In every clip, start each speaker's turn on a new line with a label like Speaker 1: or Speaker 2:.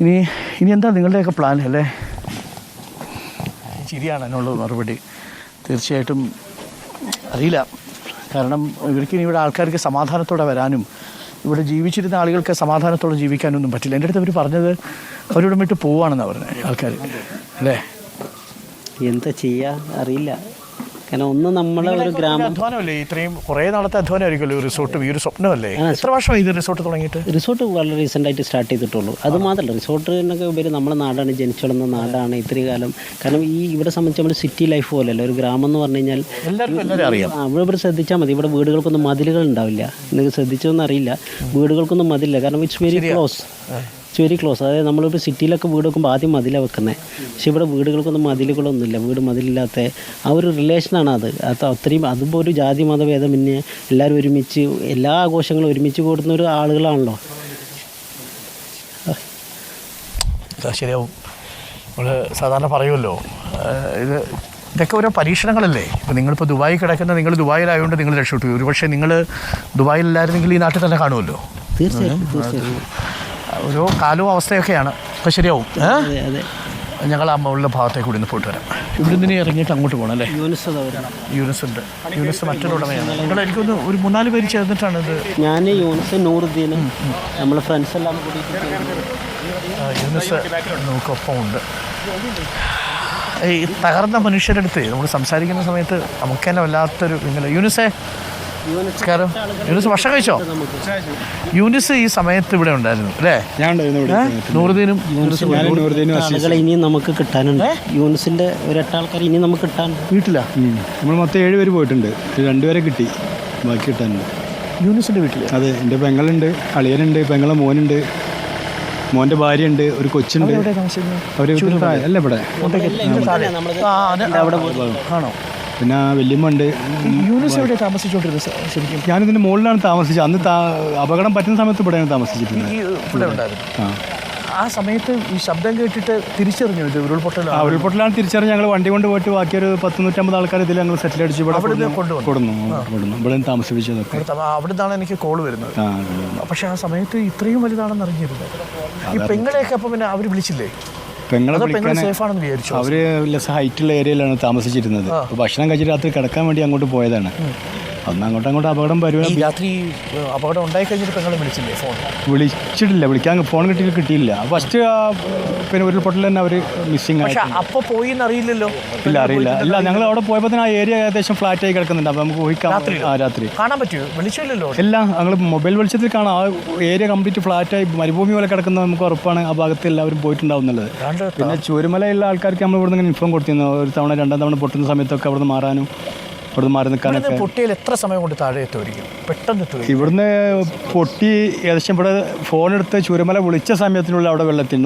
Speaker 1: ഇനി എന്താ നിങ്ങളുടെയൊക്കെ പ്ലാൻ അല്ലേ? ശരിയാണ് എന്നുള്ള മറുപടി. തീർച്ചയായിട്ടും അറിയില്ല. കാരണം ഇവർക്ക് ഇനി ഇവിടെ ആൾക്കാർക്ക് സമാധാനത്തോടെ വരാനും ഇവിടെ ജീവിച്ചിരുന്ന ആളുകൾക്ക് സമാധാനത്തോടെ ജീവിക്കാനൊന്നും പറ്റില്ല. എൻ്റെ അടുത്ത് അവർ പറഞ്ഞത് അവരോട് വിട്ട് പോവുകയാണെന്നാണ് പറഞ്ഞത് ആൾക്കാർ അല്ലേ?
Speaker 2: എന്താ ചെയ്യുക അറിയില്ല. കാരണം ഒന്ന് നമ്മളെ ഒരു ഗ്രാമം
Speaker 1: അധ്വാനമല്ലേ, ഇത്രയും കുറേ നാളത്തെ അധ്വാനമായിരിക്കുമല്ലോ റിസോർട്ട്. ഈ ഒരു സ്വപ്നമല്ലേ? എത്ര വർഷമായി ഇത് റിസോർട്ട് തുടങ്ങിയിട്ട്?
Speaker 2: റിസോർട്ട് വളരെ റീസെൻ്റായിട്ട് സ്റ്റാർട്ട് ചെയ്തിട്ടുള്ളൂ. അത് മാത്രമല്ല, റിസോർട്ടിനൊക്കെ ഉപരി നമ്മുടെ നാടാണ്, ജനിച്ചു വളർന്ന നാടാണ് ഇത്രയും കാലം. കാരണം ഇവിടെ സംബന്ധിച്ച് നമ്മൾ സിറ്റി ലൈഫ് പോലെയല്ല, ഒരു ഗ്രാമം എന്ന് പറഞ്ഞു കഴിഞ്ഞാൽ
Speaker 1: എല്ലാവർക്കും അറിയാം.
Speaker 2: ഇവിടെ ശ്രദ്ധിച്ചാൽ മതി, ഇവിടെ വീടുകൾക്കൊന്നും മതിലുകൾ ഉണ്ടാവില്ല. നിങ്ങൾക്ക് ശ്രദ്ധിച്ചൊന്നും അറിയില്ല, വീടുകൾക്കൊന്നും മതിലില്ല. കാരണം ഇറ്റ്സ് വെരി ക്ലോസ്. അതായത് നമ്മളിപ്പോൾ സിറ്റിയിലൊക്കെ വീട് വെക്കുമ്പോൾ ആദ്യം മതിലാണ് വെക്കുന്നത്. പക്ഷേ ഇവിടെ വീടുകൾക്കൊന്നും മതിലുകളൊന്നുമില്ല. വീട് മതിലില്ലാത്ത ആ ഒരു റിലേഷനാണ് അത്. അത്രയും അതിപ്പോൾ ഒരു ജാതി മതഭേദം പിന്നെ എല്ലാവരും ഒരുമിച്ച് എല്ലാ ആഘോഷങ്ങളും ഒരുമിച്ച് കൂടുന്ന ഒരു ആളുകളാണല്ലോ.
Speaker 1: ശരിയാവും. നമ്മൾ സാധാരണ പറയുമല്ലോ, ഇതൊക്കെ ഓരോ പരീക്ഷണങ്ങളല്ലേ. ഇപ്പോൾ നിങ്ങളിപ്പോൾ ദുബായിൽ കിടക്കുന്ന, നിങ്ങൾ ദുബായിലായതുകൊണ്ട് നിങ്ങൾ രക്ഷപ്പെട്ടു. ഒരുപക്ഷെ നിങ്ങൾ ദുബായിലല്ലായിരുന്നെങ്കിൽ ഈ നാട്ടിൽ തന്നെ കാണുമല്ലോ.
Speaker 2: തീർച്ചയായിട്ടും
Speaker 1: ഓരോ കാലവും അവസ്ഥയൊക്കെയാണ്. അപ്പോൾ ശരിയാവും. ഞങ്ങൾ ആ മുകളിലെ ഭാഗത്തേക്ക് കൂടി ഒന്ന് പോയിട്ട് വരാം. ഇവിടെ നിന്ന് ഇറങ്ങിയിട്ട് അങ്ങോട്ട് പോകണം അല്ലേ? യൂനിസ് ഉണ്ട്. യൂനിസ് മറ്റൊരു ഉടമയാണ്. നിങ്ങൾ എനിക്കൊന്ന് ഒരു 3-4 പേര് ചേർന്നിട്ടാണ് ഇത്.
Speaker 2: ഞാൻ യൂനിസ്, നൂറുദ്ദീനും നമ്മളെ ഫ്രണ്ട്സ് എല്ലാം കൂടി.
Speaker 1: യൂനിസ് നമുക്കൊപ്പം ഉണ്ട്. ഈ തകർന്ന മനുഷ്യരുടെ അടുത്ത് നമ്മൾ സംസാരിക്കുന്ന സമയത്ത് നമുക്ക് തന്നെ വല്ലാത്തൊരു യൂനിസേ നമസ്കാരം. യൂനിസ് ഭക്ഷണം കഴിച്ചോ? യൂനിസ് ഈ സമയത്ത് ഇവിടെ ഉണ്ടായിരുന്നു അല്ലേ? നൂറുദ്ദീനും
Speaker 2: ആളുകളെ ഇനിയും നമുക്ക് കിട്ടാനുണ്ട്. യൂനിസിന്റെ ഒരു 8 ആൾക്കാർ ഇനിയും നമുക്ക് കിട്ടാനുണ്ട്.
Speaker 1: വീട്ടിലാ
Speaker 3: നമ്മൾ മൊത്തം 7 പേര് പോയിട്ടുണ്ട്. 2 പേരെ കിട്ടി, ബാക്കി കിട്ടാനുണ്ട്.
Speaker 1: യൂനിസിന്റെ വീട്ടിൽ?
Speaker 3: അതെ, എൻ്റെ പെങ്ങളുണ്ട്, അളിയനുണ്ട്, പെങ്ങളെ മോനുണ്ട്, മോൻ്റെ ഭാര്യയുണ്ട്, ഒരു കൊച്ചുണ്ട്. അവർ അല്ല ഇവിടെ
Speaker 1: ആണോ?
Speaker 3: പിന്നെ വല്യമ്മ ഉണ്ട്.
Speaker 1: യൂനിസ് എവിടെ താമസിച്ചോണ്ടിരുന്നത് ശരിക്കും?
Speaker 3: ഞാനിതിൻ്റെ മുകളിലാണ് താമസിച്ചത്. അന്ന് അപകടം പറ്റുന്ന സമയത്ത് ഇവിടെയാണ് താമസിച്ചിട്ടുള്ളത്.
Speaker 1: ഇവിടെ ഉണ്ടായിരുന്നു. ആ സമയത്ത് ഈ ശബ്ദം കേട്ടിട്ട് തിരിച്ചറിഞ്ഞു ഇത് ഉരുൾപൊട്ടലാണ്?
Speaker 3: ഉരുൾപൊട്ടലാണ് തിരിച്ചറിഞ്ഞ് ഞങ്ങൾ വണ്ടി കൊണ്ട് പോയിട്ട് ബാക്കി ഒരു 100-150 ആൾക്കാർ ഇതിൽ ഞങ്ങൾ സെറ്റിൽ അടിച്ച് ഇവിടെ കൊടുന്നു. ഇവിടെ താമസിപ്പിച്ചതൊക്കെ
Speaker 1: അവിടെ നിന്നാണ് എനിക്ക് കോള് വരുന്നത്. പക്ഷെ ആ സമയത്ത് ഇത്രയും വലുതാണെന്ന് അറിഞ്ഞിരുന്നു. ഈ പെങ്ങളെയൊക്കെ അപ്പം പിന്നെ അവർ വിളിച്ചില്ലേ?
Speaker 3: പെങ്ങളെ അവര് ഹൈറ്റുള്ള ഏരിയയിലാണ് താമസിച്ചിരുന്നത്. ഭക്ഷണം കഴിച്ചിട്ട് രാത്രി കിടക്കാൻ വേണ്ടി അങ്ങോട്ട് പോയതാണ്. അന്ന് അങ്ങോട്ട് അപകടം വരുവാണ്.
Speaker 1: രാത്രി അപകടം ഉണ്ടായി കഴിഞ്ഞിട്ട് പെങ്ങളെ വിളിച്ചില്ലേ? ഫോൺ
Speaker 3: വിളിച്ചിട്ടില്ല, വിളിക്കാൻ ഫോൺ കിട്ടിയില്ല. ഫസ്റ്റ് പിന്നെ ഉരുൾപൊട്ടൽ തന്നെ അവർ മിസ്സിംഗ് ആയി.
Speaker 1: അപ്പോൾ പോയി അറിയില്ലല്ലോ?
Speaker 3: ഇല്ല, അറിയില്ല. ഇല്ല, ഞങ്ങൾ അവിടെ പോയപ്പോൾ തന്നെ ആ ഏരിയ ഏകദേശം ഫ്ലാറ്റ് ആയി കിടക്കുന്നുണ്ട്. അപ്പോൾ നമുക്ക് ഊഹിക്കാം. രാത്രി
Speaker 1: കാണാൻ പറ്റുമോ? വെളിച്ചമില്ലല്ലോ.
Speaker 3: ഇല്ല, ഞങ്ങൾ മൊബൈൽ വെളിച്ചത്തിൽ കാണാം. ആ ഏരിയ കംപ്ലീറ്റ് ഫ്ലാറ്റായി മരുഭൂമി പോലെ കിടക്കുന്നത് നമുക്ക് ഉറപ്പാണ്. ആ ഭാഗത്ത് എല്ലാവരും പോയിട്ടുണ്ടാവും എന്നുള്ളത്. പിന്നെ ചൂരമലയുള്ള ആൾക്കാർക്ക് നമ്മൾ ഇവിടെ നിന്ന് ഇൻഫോം കൊടുത്തിരുന്നു. ഒരു തവണ 2 തവണ പൊട്ടുന്ന സമയത്തൊക്കെ അവിടെ നിന്ന് മാറാനും അവിടെ മാറി നിൽക്കാനൊക്കെ.
Speaker 1: പൊട്ടിയിൽ എത്ര സമയം കൊണ്ട് താഴെ എത്തുമായിരിക്കും? പെട്ടെന്ന് എത്തും.
Speaker 3: ഇവിടുന്ന് പൊട്ടി ഏകദേശം ഇവിടെ ഫോണെടുത്ത് ചുരമല വിളിച്ച സമയത്തിനുള്ള അവിടെ വെള്ളത്തിൽ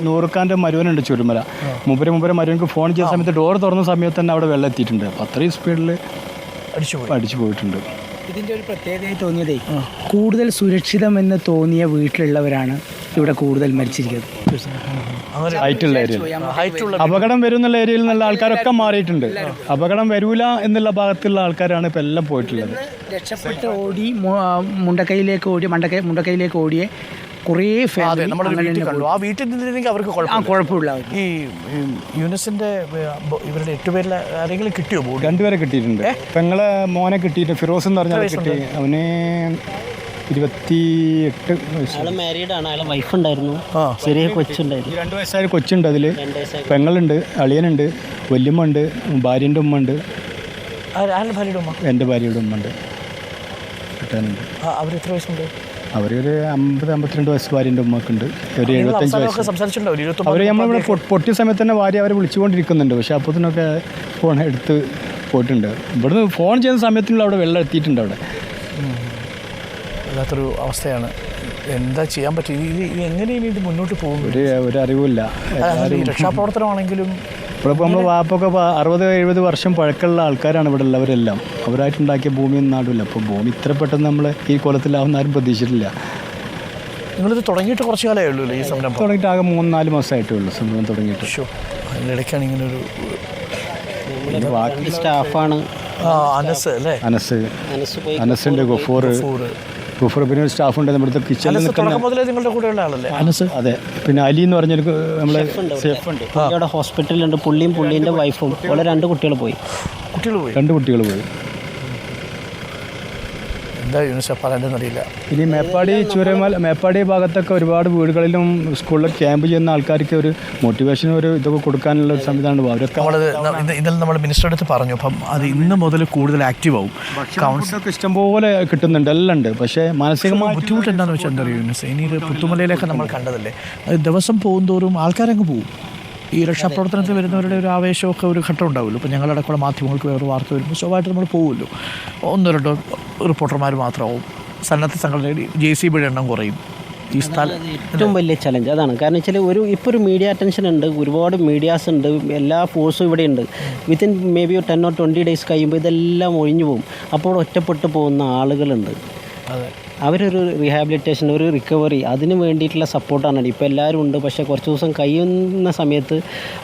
Speaker 3: നൂറുഖാൻ്റെ മരുവനുണ്ട് ചുരമല. മുമ്പരെ മരുവനക്ക് ഫോൺ ചെയ്ത സമയത്ത് ഡോർ തുറന്ന സമയത്ത് തന്നെ അവിടെ വെള്ളം എത്തിയിട്ടുണ്ട്. അപ്പോൾ അത്രയും സ്പീഡിൽ അടിച്ചു പോയിട്ടുണ്ട്.
Speaker 4: ഇതിൻ്റെ ഒരു പ്രത്യേകതയായി തോന്നിയതേ, കൂടുതൽ സുരക്ഷിതമെന്ന് തോന്നിയ വീട്ടിലുള്ളവരാണ് ഇവിടെ കൂടുതൽ മരിച്ചിരിക്കുന്നത്.
Speaker 3: അപകടം വരും എന്നുള്ള ഏരിയയിൽ നിന്നുള്ള ആൾക്കാരൊക്കെ മാറിയിട്ടുണ്ട്. അപകടം വരൂല എന്നുള്ള ഭാഗത്തുള്ള ആൾക്കാരാണ് ഇപ്പം എല്ലാം പോയിട്ടുള്ളത്.
Speaker 4: രക്ഷപ്പെട്ട് ഓടി മുണ്ടക്കയിലേക്ക് ഓടിയ കുറേ
Speaker 1: ആ വീട്ടിൽ നിന്നില്ലെങ്കിൽ അവർക്ക്
Speaker 4: കുഴപ്പമില്ല.
Speaker 1: ഈ യൂനിസിന്റെ ഇവരുടെ 8 പേരിൽ ആരെങ്കിലും കിട്ടിയോ?
Speaker 3: 2 പേരെ കിട്ടിയിട്ടുണ്ട്. പെങ്ങളെ മോനെ കിട്ടിയിട്ട് ഫിറോസ് എന്ന് പറഞ്ഞാൽ കിട്ടി. അവന് 28 വയസ്സ്.
Speaker 2: മാരീഡാണ്. അയാളെ വൈഫ് ഉണ്ടായിരുന്നു, ചെറിയ കൊച്ചുണ്ടായിരുന്നു.
Speaker 3: 2 വയസ്സായ കൊച്ചുണ്ട്. അതിൽ പെങ്ങളുണ്ട്, അളിയനുണ്ട്, വല്യമ്മ ഉണ്ട്, ഭാര്യൻ്റെ ഉമ്മ ഉണ്ട്. എൻ്റെ ഭാര്യയുടെ ഉമ്മ ഉണ്ട്. കിട്ടാനുണ്ട്.
Speaker 1: അവർ എത്ര വയസ്സുണ്ട്?
Speaker 3: അവരൊരു 50-52 വയസ്സ് ഭാര്യൻ്റെ ഉമ്മക്കുണ്ട്. ഒരു 75 വയസ്സ്. അവർ നമ്മളിവിടെ പൊട്ടിയ സമയത്ത് തന്നെ ഭാര്യ അവരെ വിളിച്ചുകൊണ്ടിരിക്കുന്നുണ്ട്. പക്ഷെ അപ്പോഴത്തേനൊക്കെ ഫോൺ എടുത്ത് പോയിട്ടുണ്ട്. ഇവിടുന്ന് ഫോൺ ചെയ്യുന്ന സമയത്തിനുള്ള അവിടെ വെള്ളം എത്തിയിട്ടുണ്ട്. അവിടെ
Speaker 1: വല്ലാത്തൊരു അവസ്ഥയാണ്. എന്താ ചെയ്യാൻ പറ്റും? എങ്ങനെയാണ് ഇത് മുന്നോട്ട് പോകും?
Speaker 3: ഒരു അറിവില്ല.
Speaker 1: രക്ഷാപ്രവർത്തനമാണെങ്കിലും
Speaker 3: ഇവിടെ ഇപ്പോൾ നമ്മൾ വാപ്പൊക്കെ 60-70 വർഷം പഴക്കമുള്ള ആൾക്കാരാണ് ഇവിടെ ഉള്ളവരെല്ലാം. അവരായിട്ടുണ്ടാക്കിയ ഭൂമിയൊന്നും നാടില്ല. അപ്പോൾ ഭൂമി ഇത്ര പെട്ടെന്ന് നമ്മൾ ഈ കോലത്തിലാവുന്ന ആരും പ്രതീക്ഷിച്ചിട്ടില്ല.
Speaker 1: നിങ്ങളിത് തുടങ്ങിയിട്ട് കുറച്ച് കാലമേ ഉള്ളൂ ഈ സംരംഭം?
Speaker 3: തുടങ്ങിയിട്ട് ആകെ 3-4 മാസമായിട്ടേ ഉള്ളൂ സംരംഭം തുടങ്ങിയിട്ട്.
Speaker 1: അതിനിടയ്ക്കാണ് ഇങ്ങനൊരു
Speaker 2: സ്റ്റാഫാണ്
Speaker 1: അനസ് അല്ലേ?
Speaker 3: അനസുണ്ട്, ഗഫൂർ, റൂഫർ പിന്നെ ഒരു സ്റ്റാഫുണ്ട് നമ്മുടെ കിച്ചണിൽ നിൽക്കുന്ന.
Speaker 1: തുടക്കം മുതലേ നിങ്ങളുടെ കൂടെയുള്ള ആളല്ലേ അനസ്?
Speaker 3: അതെ. പിന്നെ അലി എന്ന് പറഞ്ഞൊരു നമ്മളെ സേഫ് ഉണ്ട്.
Speaker 2: അവിടെ ഹോസ്പിറ്റലുണ്ട്. പുള്ളിയും പുള്ളീൻ്റെ വൈഫും ഓളെ 2 കുട്ടികൾ പോയി.
Speaker 3: 2 കുട്ടികൾ പോയി.
Speaker 1: എന്താ യൂണിസെഫ് പറയേണ്ടതെന്നറിയില്ല.
Speaker 3: ഇനി മേപ്പാടി ഭാഗത്തൊക്കെ ഒരുപാട് വീടുകളിലും സ്കൂളിൽ ക്യാമ്പ് ചെയ്യുന്ന ആൾക്കാർക്ക് ഒരു മോട്ടിവേഷൻ ഒരു ഇതൊക്കെ കൊടുക്കാനുള്ള ഒരു സംവിധാനമാണ്. അവരൊക്കെ
Speaker 1: ഇന്നലെ നമ്മൾ മിനിസ്റ്ററുടെ അടുത്ത് പറഞ്ഞു. അപ്പം അത് ഇന്ന് മുതൽ കൂടുതൽ ആക്റ്റീവ് ആവും.
Speaker 3: കൗൺസിലൊക്കെ ഇഷ്ടംപോലെ കിട്ടുന്നുണ്ട്, എല്ലാം ഉണ്ട്. പക്ഷേ മാനസികമായ
Speaker 1: ബുദ്ധിമുട്ട് എന്താണെന്ന് വെച്ചാൽ എന്താ പറയുക യൂണിസ്, ഇനി ഇത് പുത്തുമലയിലൊക്കെ നമ്മൾ കണ്ടതല്ലേ, അത് ദിവസം പോകുന്തോറും ആൾക്കാരങ്ങ് പോകും. ഈ രക്ഷാപ്രവർത്തനത്തിൽ വരുന്നവരുടെ ഒരു ആവേശമൊക്കെ ഒരു ഘട്ടം ഉണ്ടാവുമല്ലോ. ഇപ്പോൾ ഞങ്ങളടക്കമുള്ള മാധ്യമങ്ങൾക്ക് വേറെ വാർത്ത വരുമ്പോൾ സ്വാഭാവികമായിട്ട് നമ്മൾ പോകുമല്ലോ. 1-2 റിപ്പോർട്ടർമാർ മാത്രമാവും. സന്നദ്ധ സംഘടനയുടെ JCBയുടെ എണ്ണം കുറയും. ഈ സ്ഥലം
Speaker 2: ഏറ്റവും വലിയ ചലഞ്ച് അതാണ്. കാരണം വെച്ചാൽ ഇപ്പോൾ ഒരു മീഡിയ അറ്റൻഷൻ ഉണ്ട്, ഒരുപാട് മീഡിയാസ് ഉണ്ട്, എല്ലാ ഫോഴ്സും ഇവിടെ ഉണ്ട്. Within may be 10 or 20 days കഴിയുമ്പോൾ ഇതെല്ലാം ഒഴിഞ്ഞു പോകും. അപ്പോൾ ഒറ്റപ്പെട്ടു പോകുന്ന ആളുകളുണ്ട്. അവരൊരു റീഹാബിലിറ്റേഷൻ, ഒരു റിക്കവറി, അതിന് വേണ്ടിയിട്ടുള്ള സപ്പോർട്ടാണ്. ഇപ്പോൾ എല്ലാവരും ഉണ്ട്, പക്ഷേ കുറച്ച് ദിവസം കഴിയുന്ന സമയത്ത്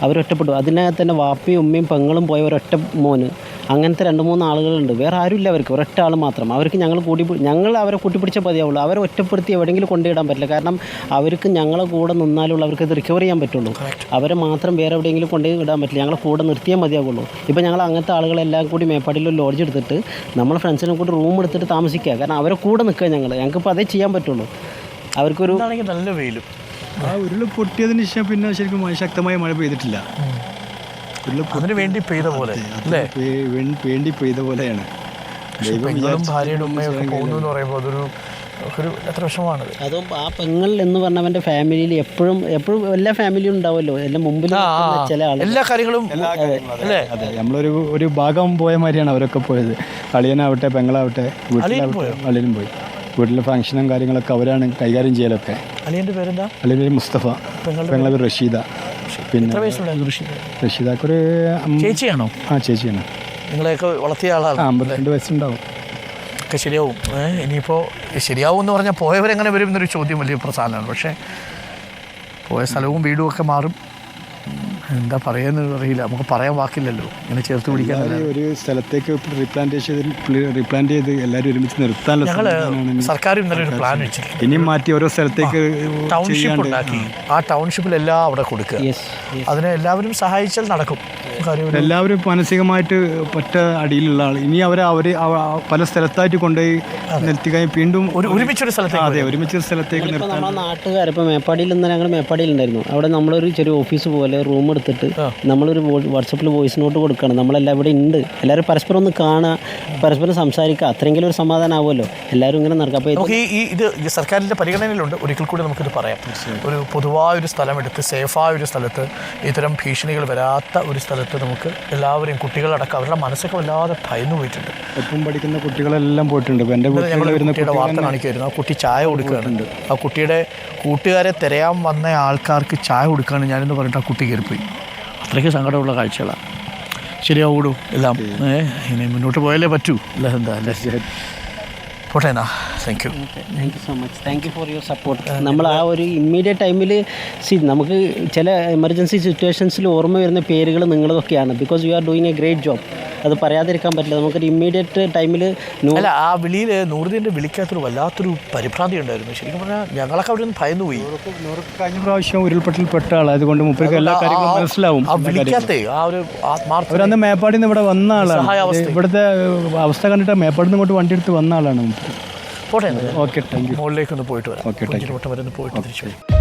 Speaker 2: അവരൊറ്റപ്പെട്ടു. അതിനകത്ത് തന്നെ വാപ്പയും ഉമ്മയും പെങ്ങളും പോയ ഒരൊറ്റ മോന്, അങ്ങനത്തെ 2-3 ആളുകളുണ്ട്. വേറെ ആരുമില്ല അവർക്ക്, ഒരൊറ്റ ആൾ മാത്രം. അവർക്ക് ഞങ്ങൾ അവരെ കൂട്ടിപ്പിടിച്ച പതിയാവുള്ളൂ. അവരെ ഒറ്റപ്പെടുത്തി എവിടെയെങ്കിലും കൊണ്ടുവിടാൻ പറ്റില്ല. കാരണം അവർക്ക് ഞങ്ങളെ കൂടെ നിന്നാലുള്ള അവർക്ക് ഇത് റിക്കവർ ചെയ്യാൻ പറ്റുള്ളൂ. അവരെ മാത്രം വേറെ എവിടെയെങ്കിലും കൊണ്ടുപോയി വിടാൻ പറ്റില്ല. ഞങ്ങളെ കൂടെ നിർത്തിയേ മതിയാവുള്ളൂ. ഇപ്പോൾ ഞങ്ങൾ അങ്ങനത്തെ ആളുകളെല്ലാം കൂടി മേപ്പാടിയിൽ ഒരു ലോഡ്ജ് എടുത്തിട്ട് നമ്മൾ ഫ്രണ്ട്സിനെ കൂടി റൂം എടുത്തിട്ട് താമസിക്കുക. കാരണം അവരെ കൂടെ നിൽക്കുക ഞങ്ങൾക്കിപ്പോൾ അതേ ചെയ്യാൻ പറ്റുള്ളൂ. അവർക്കൊരു
Speaker 1: നല്ല വെയിലും
Speaker 3: ആ ഉരുൾ പൊട്ടിയതിന് ശേഷം പിന്നെ ശരിക്കും ശക്തമായ മഴ പെയ്തിട്ടില്ല.
Speaker 1: അതിന് വേണ്ടി പെയ്ത പോലെ
Speaker 3: വേണ്ടി പെയ്ത പോലെയാണ്.
Speaker 1: ഭാര്യയുടെ ഉമ്മയൊക്കെ പോകുന്നു എന്ന് പറയുമ്പോൾ അതൊരു എത്ര വിഷമമാണ്.
Speaker 2: അതും ആ പെങ്ങൾ എന്ന് പറഞ്ഞവൻ്റെ ഫാമിലിയിൽ എപ്പോഴും എല്ലാ ഫാമിലിയും ഉണ്ടാവുമല്ലോ, എല്ലാം മുമ്പിൽ ചില ആളുകൾ
Speaker 1: എല്ലാ കാര്യങ്ങളും.
Speaker 3: അതെ, നമ്മളൊരു ഭാഗം പോയ മാതിരിയാണ് അവരൊക്കെ പോയത്. അളിയനാവട്ടെ പെങ്ങളാവട്ടെ അളിയനും പോയി. വീട്ടിലെ ഫംഗ്ഷനും കാര്യങ്ങളൊക്കെ അവരാണ് കൈകാര്യം ചെയ്യലൊക്കെ.
Speaker 1: അളിയൻ്റെ പേരെന്താ?
Speaker 3: അളിയൻ്റെ പേര് മുസ്തഫ, പെങ്ങളെ പേര് റഷീദ. പിന്നെ റഷീദക്കൊരു
Speaker 1: ചേച്ചിയാണോ?
Speaker 3: ആ ചേച്ചിയാണ്.
Speaker 1: നിങ്ങളെയൊക്കെ വളർത്തിയ ആളാണ്.
Speaker 3: 52 വയസ്സുണ്ടാവും.
Speaker 1: ഒക്കെ ശരിയാവും. ഇനിയിപ്പോൾ ശരിയാവും എന്ന് പറഞ്ഞാൽ പോയവരെങ്ങനെ വരും എന്നൊരു ചോദ്യം വലിയ പ്രധാനമാണ്. പക്ഷേ പോയ സ്ഥലവും വീടും ഒക്കെ മാറും. എന്താ പറയുന്നത് അറിയില്ല, നമുക്ക് പറയാൻ വാക്കില്ലല്ലോ. ഇങ്ങനെ ചേർത്ത് പിടിക്കാൻ
Speaker 3: ഒരു സ്ഥലത്തേക്ക് റീപ്ലാന്റ് ചെയ്ത് എല്ലാവരും ഒരുമിച്ച് നിർത്താനുള്ള
Speaker 1: ഞങ്ങൾ സർക്കാർ ഇന്നലെ ഒരു പ്ലാൻ വെച്ചിട്ടുണ്ട്.
Speaker 3: ഇനിയും മാറ്റി ഓരോ സ്ഥലത്തേക്ക്
Speaker 1: ടൗൺഷിപ്പ് ഉണ്ടാക്കി ആ ടൗൺഷിപ്പിലെല്ലാം അവിടെ കൊടുക്കുക. അതിനെ എല്ലാവരും സഹായിച്ചാൽ നടക്കും.
Speaker 3: എല്ലാവരും മാനസികമായിട്ട് ഒറ്റ അടിയിലുള്ള ആൾ. ഇനി അവരെ പല സ്ഥലത്തായിട്ട് കൊണ്ടുപോയി നിർത്തിക്കാൻ വീണ്ടും
Speaker 1: ഒരുമിച്ചൊരു സ്ഥലത്തേക്ക്.
Speaker 3: അതെ, ഒരുമിച്ചൊരു സ്ഥലത്തേക്ക് നിർത്താൻ.
Speaker 2: നമ്മുടെ നാട്ടുകാർ ഇപ്പോൾ മേപ്പാടിയിൽ നിന്ന് ഞങ്ങൾ മേപ്പാടിയിലുണ്ടായിരുന്നു. അവിടെ നമ്മളൊരു ചെറിയ ഓഫീസ് പോലെ റൂം എടുത്തിട്ട് നമ്മളൊരു വാട്സപ്പിൽ വോയിസ് നോട്ട് കൊടുക്കുകയാണ്. നമ്മളെല്ലാം ഇവിടെ ഉണ്ട്, എല്ലാവരും പരസ്പരം ഒന്ന് കാണുക, പരസ്പരം സംസാരിക്കുക, അത്രയെങ്കിലും ഒരു സമാധാനം ആവുമല്ലോ. എല്ലാവരും ഇങ്ങനെ നടക്കുക. അപ്പോൾ
Speaker 1: നമുക്ക് ഇത് സർക്കാരിൻ്റെ പരിഗണനയിലുണ്ട്. ഒരിക്കൽ കൂടി നമുക്കിത് പറയാം. ഒരു പൊതുവായൊരു സ്ഥലമെടുത്ത് സേഫായൊരു സ്ഥലത്ത് ഇത്തരം ഭീഷണികൾ വരാത്ത ഒരു സ്ഥലത്ത് നമുക്ക് എല്ലാവരെയും കുട്ടികളടക്കം അവരുടെ മനസ്സൊക്കെ വല്ലാതെ ഭയന്നു പോയിട്ടുണ്ട്.
Speaker 3: ഒപ്പം പഠിക്കുന്ന കുട്ടികളെല്ലാം പോയിട്ടുണ്ട്. എൻ്റെ
Speaker 1: കുട്ടിയുടെ വാർത്ത കാണിക്കുമായിരുന്നു. ആ കുട്ടി ചായ കൊടുക്കുകയാണ്. ആ കുട്ടിയുടെ കൂട്ടുകാരെ തിരയാൻ വന്ന ആൾക്കാർക്ക് ചായ കൊടുക്കുകയാണ് ഞാനെന്ന് പറഞ്ഞിട്ട് ആ കുട്ടി കയറിപ്പോയി. അത്രയ്ക്ക് സങ്കടമുള്ള കാഴ്ചകളാണ്. ശരിയാവൂടൂ എല്ലാം. ഇനി മുന്നോട്ട് പോയാലേ പറ്റൂ. അല്ല എന്താ അല്ലേ? പോട്ടെ എന്നാ. Thank you
Speaker 2: so much. Thank you for your support. നമ്മൾ ആ ഒരു ഇമ്മീഡിയറ്റ് ടൈമിൽ നമുക്ക് ചില എമർജൻസി സിറ്റുവേഷൻസിൽ ഓർമ്മ വരുന്ന പേരുകൾ നിങ്ങളതൊക്കെയാണ്. Because you are doing a great job. അത് പറയാതിരിക്കാൻ പറ്റില്ല. നമുക്കൊരു ഇമ്മീഡിയറ്റ് ടൈമിൽ
Speaker 1: അല്ല, ആ വിളിയിൽ നൂറുദ്ദീൻ്റെ വിളിക്കാത്തൊരു വല്ലാത്തൊരു പരിഭ്രാന്തി ഉണ്ടായിരുന്നു. ശരിക്കും പറഞ്ഞാൽ ഞങ്ങളൊക്കെ അവിടെ നിന്ന് ഭയന്നു പോയി.
Speaker 3: കഴിഞ്ഞ പ്രാവശ്യം ഉരുൾപൊട്ടൽപ്പെട്ട ആളായതുകൊണ്ട് മുപ്പർക്ക് എല്ലാ കാര്യങ്ങളും മനസ്സിലാവും.
Speaker 1: ആ വിളിക്കാത്ത ആ ഒരു ആത്മാർത്ഥ.
Speaker 3: അവരന്ന് മേപ്പാടിൽ നിന്ന് ഇവിടെ വന്ന ആളാണ്. ഇവിടുത്തെ അവസ്ഥ കണ്ടിട്ട് മേപ്പാടിൽ നിന്ന് ഇങ്ങോട്ട് വണ്ടി എടുത്ത് വന്ന ആളാണ്.
Speaker 1: പോട്ടെ.
Speaker 3: Okay, thank you.
Speaker 1: മുകളിലേക്കൊന്ന് പോയിട്ട് വരാം.
Speaker 3: Okay, thank you.
Speaker 1: വരെ ഒന്ന് പോയിട്ട് തിരിച്ചു വരും.